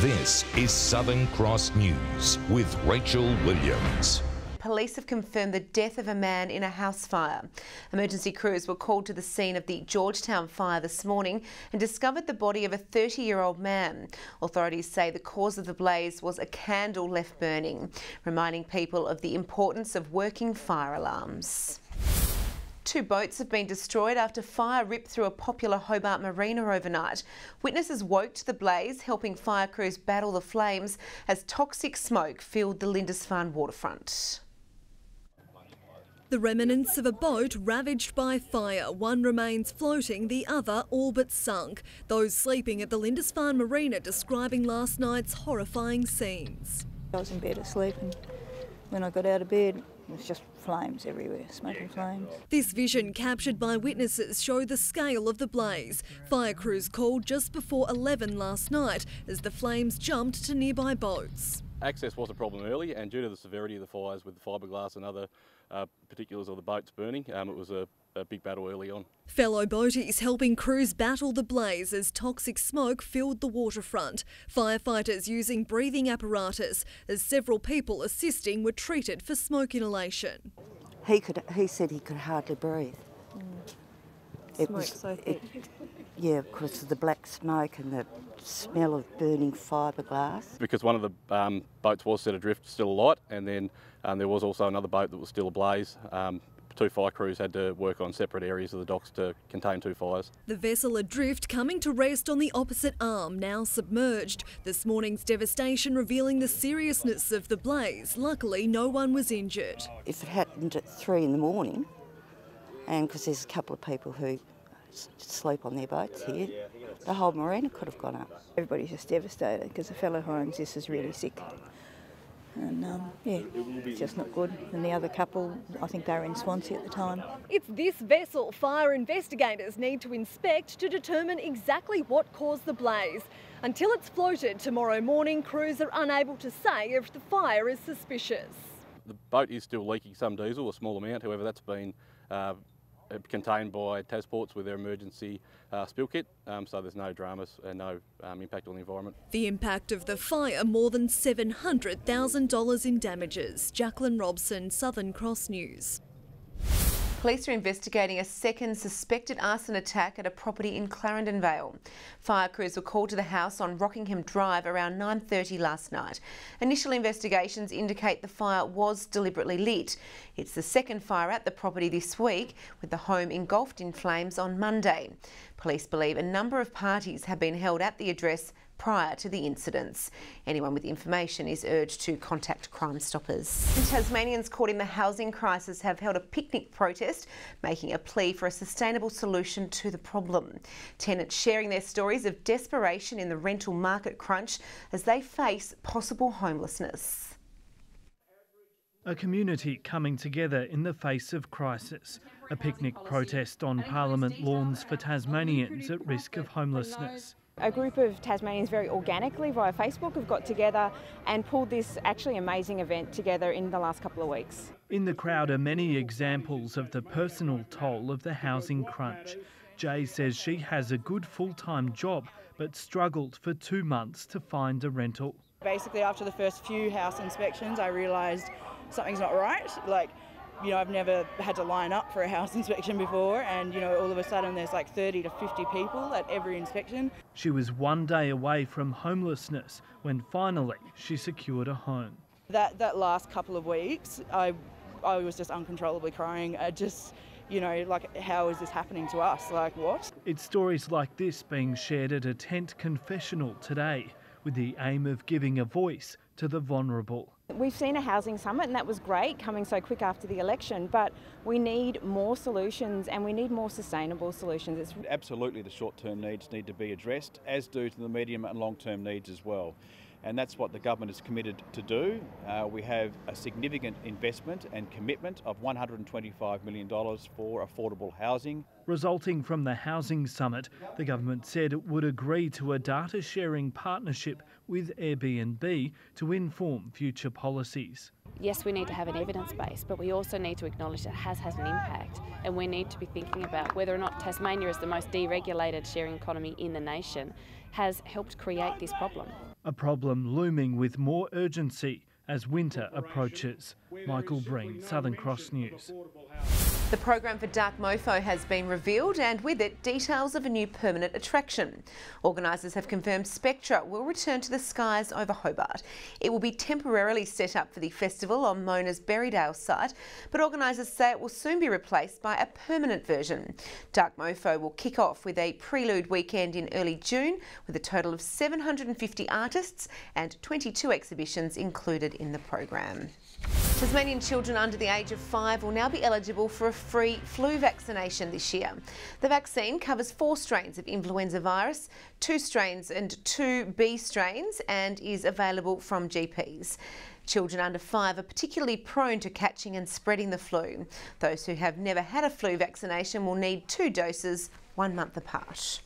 This is Southern Cross News with Rachel Williams. Police have confirmed the death of a man in a house fire. Emergency crews were called to the scene of the Georgetown fire this morning and discovered the body of a 30-year-old man. Authorities say the cause of the blaze was a candle left burning, reminding people of the importance of working fire alarms. 2 boats have been destroyed after fire ripped through a popular Hobart Marina overnight. Witnesses woke to the blaze, helping fire crews battle the flames as toxic smoke filled the Lindisfarne waterfront. The remnants of a boat ravaged by fire. One remains floating, the other all but sunk. Those sleeping at the Lindisfarne Marina describing last night's horrifying scenes. I was in bed asleep, and when I got out of bed, it was just flames everywhere, smoking flames. This vision captured by witnesses showed the scale of the blaze. Fire crews called just before 11 last night as the flames jumped to nearby boats. Access was a problem early, and due to the severity of the fires with the fiberglass and other particulars of the boats burning, it was a big battle early on. Fellow boaties helping crews battle the blaze as toxic smoke filled the waterfront. Firefighters using breathing apparatus as several people assisting were treated for smoke inhalation. He said he could hardly breathe. It was so thick. Yeah, because of the black smoke and the smell of burning fiberglass. Because one of the boats was set adrift, still alight, and then there was also another boat that was still ablaze. 2 fire crews had to work on separate areas of the docks to contain 2 fires. The vessel adrift coming to rest on the opposite arm, now submerged. This morning's devastation revealing the seriousness of the blaze. Luckily, no one was injured. If it happened at 3 in the morning, and because there's a couple of people who sleep on their boats here, the whole marina could have gone up. Everybody's just devastated because the fellow who owns this is really sick. And yeah, it's just not good. And the other couple, I think they were in Swansea at the time. It's this vessel fire investigators need to inspect to determine exactly what caused the blaze. Until it's floated tomorrow morning, crews are unable to say if the fire is suspicious. The boat is still leaking some diesel, a small amount, however that's been contained by Tasmania with their emergency spill kit, so there's no dramas and no impact on the environment. The impact of the fire, more than $700,000 in damages. Jacqueline Robson, Southern Cross News. Police are investigating a second suspected arson attack at a property in Clarendon Vale. Fire crews were called to the house on Rockingham Drive around 9:30 last night. Initial investigations indicate the fire was deliberately lit. It's the second fire at the property this week, with the home engulfed in flames on Monday. Police believe a number of parties have been held at the address prior to the incidents. Anyone with information is urged to contact Crime Stoppers. And Tasmanians caught in the housing crisis have held a picnic protest, making a plea for a sustainable solution to the problem. Tenants sharing their stories of desperation in the rental market crunch as they face possible homelessness. A community coming together in the face of crisis. A picnic protest on Parliament lawns for Tasmanians at risk of homelessness. A group of Tasmanians very organically via Facebook have got together and pulled this actually amazing event together in the last couple of weeks. In the crowd are many examples of the personal toll of the housing crunch. Jay says she has a good full-time job but struggled for 2 months to find a rental. Basically, after the first few house inspections, I realised something's not right. I've never had to line up for a house inspection before, and all of a sudden there's like 30 to 50 people at every inspection. She was 1 day away from homelessness when finally she secured a home. That last couple of weeks, I was just uncontrollably crying. How is this happening to us? Like, what? It's stories like this being shared at a tent confessional today, with the aim of giving a voice to the vulnerable. We've seen a housing summit and that was great, coming so quick after the election, but we need more solutions and we need more sustainable solutions. Absolutely, the short-term needs need to be addressed, as do the medium and long-term needs as well. And that's what the government is committed to do. We have a significant investment and commitment of $125 million for affordable housing. Resulting from the Housing Summit, the government said it would agree to a data sharing partnership with Airbnb to inform future policies. Yes, we need to have an evidence base, but we also need to acknowledge that it has had an impact, and we need to be thinking about whether or not Tasmania, as the most deregulated sharing economy in the nation, has helped create this problem. a problem looming with more urgency as winter approaches. Michael Breen, Southern Cross News. The program for Dark Mofo has been revealed, and with it, details of a new permanent attraction. Organisers have confirmed Spectra will return to the skies over Hobart. It will be temporarily set up for the festival on Mona's Berrydale site, but organisers say it will soon be replaced by a permanent version. Dark Mofo will kick off with a prelude weekend in early June, with a total of 750 artists and 22 exhibitions included in the program. Tasmanian children under the age of 5 will now be eligible for a free flu vaccination this year. The vaccine covers 4 strains of influenza virus, 2 strains and 2 B strains, and is available from GPs. Children under 5 are particularly prone to catching and spreading the flu. Those who have never had a flu vaccination will need 2 doses, 1 month apart.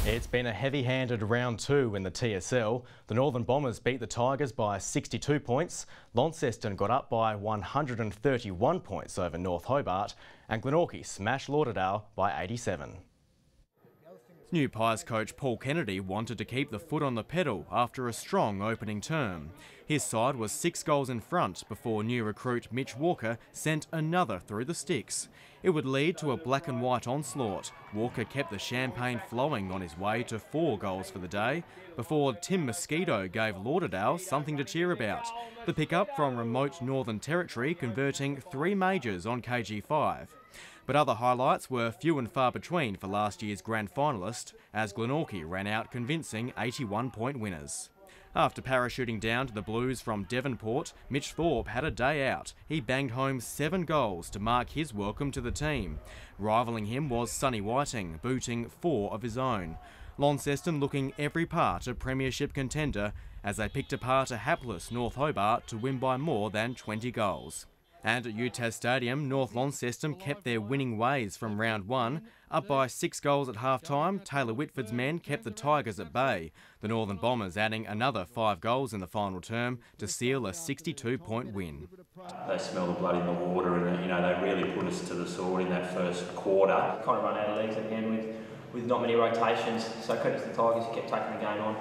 It's been a heavy-handed round 2 in the TSL. The Northern Bombers beat the Tigers by 62 points, Launceston got up by 131 points over North Hobart, and Glenorchy smashed Lauderdale by 87. New Pies coach Paul Kennedy wanted to keep the foot on the pedal after a strong opening term. His side was 6 goals in front before new recruit Mitch Walker sent another through the sticks. It would lead to a black and white onslaught. Walker kept the champagne flowing on his way to 4 goals for the day before Tim Mosquito gave Lauderdale something to cheer about. The pickup from remote Northern Territory converting 3 majors on KG5. But other highlights were few and far between for last year's grand finalist, as Glenorchy ran out convincing 81-point winners. After parachuting down to the Blues from Devonport, Mitch Thorpe had a day out. He banged home 7 goals to mark his welcome to the team. Rivalling him was Sonny Whiting, booting 4 of his own. Launceston looking every part a premiership contender as they picked apart a hapless North Hobart to win by more than 20 goals. And at UTAS Stadium, North Launceston kept their winning ways from round 1. Up by 6 goals at half-time, Taylor Whitford's men kept the Tigers at bay, the Northern Bombers adding another 5 goals in the final term to seal a 62-point win. They smell the blood in the water, and they really put us to the sword in that first quarter. Kind of run out of legs at the end with not many rotations, so credit to the Tigers who kept taking the game on.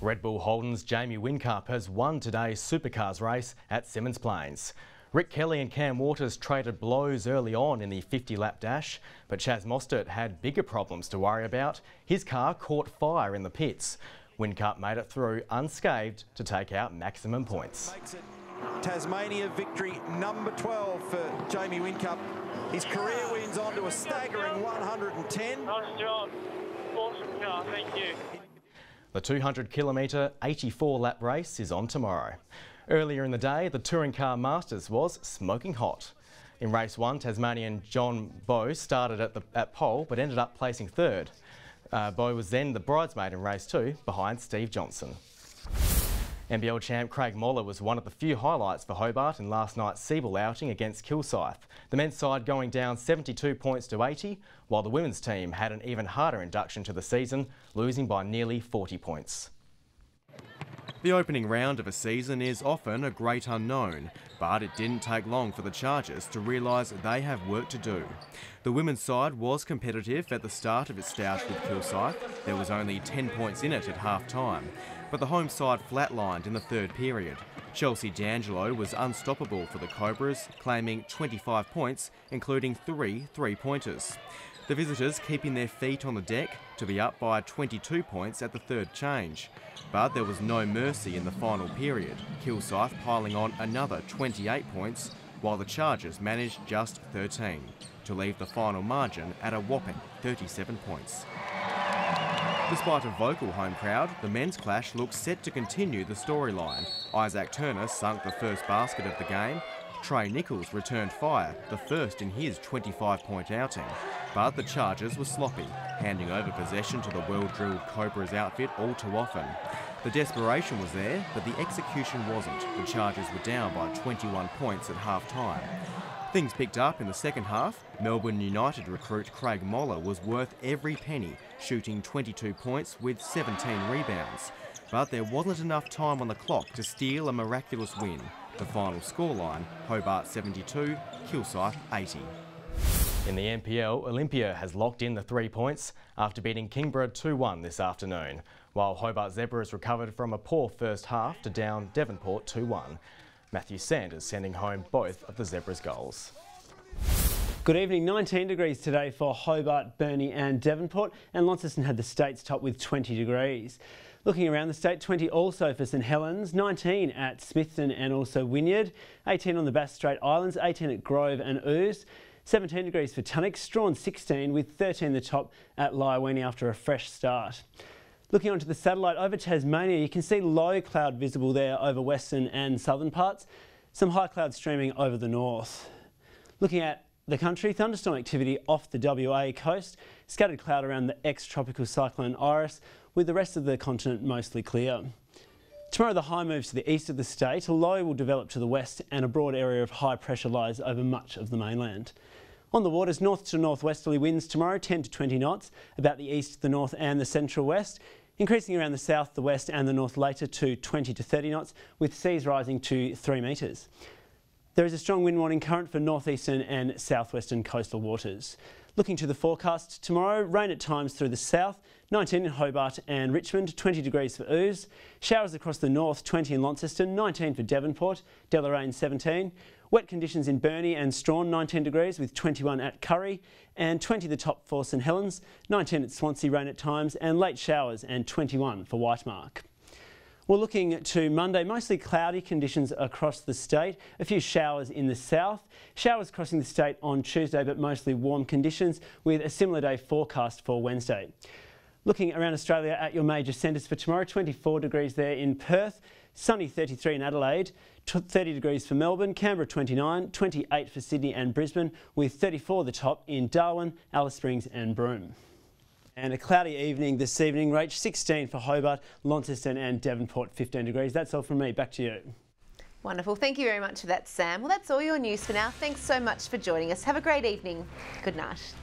Red Bull Holden's Jamie Whincup has won today's Supercars race at Symmons Plains. Rick Kelly and Cam Waters traded blows early on in the 50-lap dash, but Chaz Mostert had bigger problems to worry about. His car caught fire in the pits. Whincup made it through unscathed to take out maximum points. Makes it Tasmania victory number 12 for Jamie Whincup. His career wins on to a staggering 110. Nice job. Awesome car, thank you. The 200-kilometre, 84-lap race is on tomorrow. Earlier in the day, the Touring Car Masters was smoking hot. In race 1, Tasmanian John Bowe started at pole but ended up placing 3rd. Bowe was then the bridesmaid in race 2 behind Steve Johnson. NBL champ Craig Moller was one of the few highlights for Hobart in last night's Seabull outing against Kilsyth. The men's side going down 72 points to 80, while the women's team had an even harder induction to the season, losing by nearly 40 points. The opening round of a season is often a great unknown, but it didn't take long for the Chargers to realise they have work to do. The women's side was competitive at the start of its stoush with Kilsyth. There was only 10 points in it at half-time, but the home side flatlined in the 3rd period. Chelsea D'Angelo was unstoppable for the Cobras, claiming 25 points, including 3 three-pointers. The visitors keeping their feet on the deck to be up by 22 points at the 3rd change. But there was no mercy in the final period, Kilsyth piling on another 28 points, while the Chargers managed just 13, to leave the final margin at a whopping 37 points. Despite a vocal home crowd, the men's clash looks set to continue the storyline. Isaac Turner sunk the first basket of the game. Trey Nichols returned fire, the first in his 25-point outing. But the Chargers were sloppy, handing over possession to the well-drilled Cobras outfit all too often. The desperation was there, but the execution wasn't. The Chargers were down by 21 points at half-time. Things picked up in the second half. Melbourne United recruit Craig Moller was worth every penny, shooting 22 points with 17 rebounds. But there wasn't enough time on the clock to steal a miraculous win. The final scoreline, Hobart 72, Kilsyth 80. In the NPL, Olympia has locked in the 3 points after beating Kingborough 2-1 this afternoon, while Hobart Zebras recovered from a poor first half to down Devonport 2-1. Matthew Sanders sending home both of the Zebras' goals. Good evening. 19 degrees today for Hobart, Burnie and Devonport, and Launceston had the state's top with 20 degrees. Looking around the state, 20 also for St Helens, 19 at Smithton and also Wynyard, 18 on the Bass Strait Islands, 18 at Grove and Ouse, 17 degrees for Tunnock, Strawn 16 with 13 the top at Lyowini after a fresh start. Looking onto the satellite over Tasmania, you can see low cloud visible there over western and southern parts, some high cloud streaming over the north. Looking at the country, thunderstorm activity off the WA coast, scattered cloud around the ex-tropical cyclone Iris, with the rest of the continent mostly clear. Tomorrow the high moves to the east of the state, a low will develop to the west and a broad area of high pressure lies over much of the mainland. On the waters, north to northwesterly winds tomorrow 10 to 20 knots, about the east, the north and the central west, increasing around the south, the west and the north later to 20 to 30 knots, with seas rising to 3 metres. There is a strong wind warning current for northeastern and southwestern coastal waters. Looking to the forecast tomorrow, rain at times through the south, 19 in Hobart and Richmond, 20 degrees for Ouse. Showers across the north, 20 in Launceston, 19 for Devonport, Deloraine 17. Wet conditions in Burnie and Strawn, 19 degrees with 21 at Curry and 20 the top for St Helens, 19 at Swansea, rain at times and late showers and 21 for Whitemark. We're looking to Monday, mostly cloudy conditions across the state, a few showers in the south, showers crossing the state on Tuesday but mostly warm conditions with a similar day forecast for Wednesday. Looking around Australia at your major centres for tomorrow, 24 degrees there in Perth, sunny 33 in Adelaide, 30 degrees for Melbourne, Canberra 29, 28 for Sydney and Brisbane with 34 the top in Darwin, Alice Springs and Broome. And a cloudy evening this evening, Rach, 16 for Hobart, Launceston and Devonport, 15 degrees. That's all from me. Back to you. Wonderful. Thank you very much for that, Sam. Well, that's all your news for now. Thanks so much for joining us. Have a great evening. Good night.